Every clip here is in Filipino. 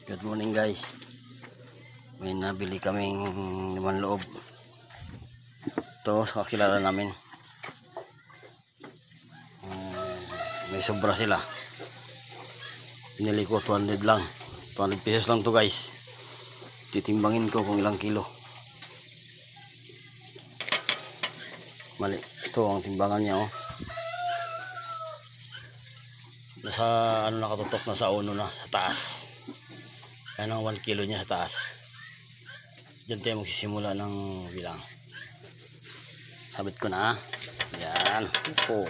Good morning guys. May nabili kaming limang loob. Ito sa kakilala namin. May sobra sila. Pinili ko 200 lang. 200 pesos lang to guys. Titimbangin ko kung ilang kilo. Mali. Ito ang timbangan niya oh. Nasa ano nakatutok na sa uno na sa taas. Yan ang 1 kilo niya sa taas. Diyan tayo magsisimula ng bilang. Sabit ko na. Yan. Oh.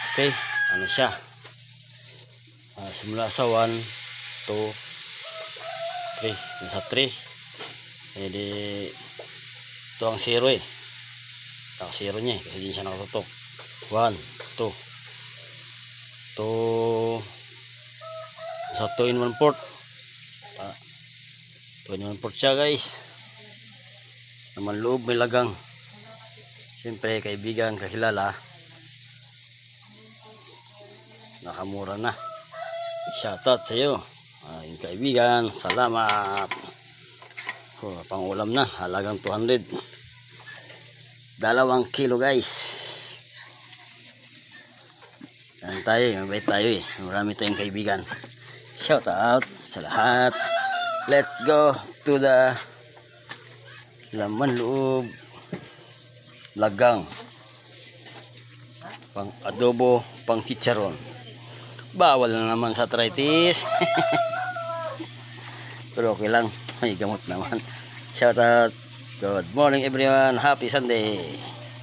Okay. Ano siya? Simula sa 1, 2, 3. Nasa 3. Eh di, ito ang 0 eh. Ito ang 0 niya eh. Kasi din siya nakatutok. 1, 2. Ito sa 2 in 1/4. 2 in 1/4 siya guys. Naman loob may lagang. Siyempre kaibigan, kakilala. Nakamura na. Shoutout sa iyo. Yung kaibigan, salamat. Pang ulam na, halagang 200. 2 kilo guys. Yan tayo, mabait tayo eh. Marami tayong kaibigan. Shout out sa lahat. Let's go to the laman loob lagang. Pang adobo, pang chicharon. Bawal na naman sa arthritis. Pero okay lang. May gamot naman. Shout out. Good morning everyone. Happy Sunday.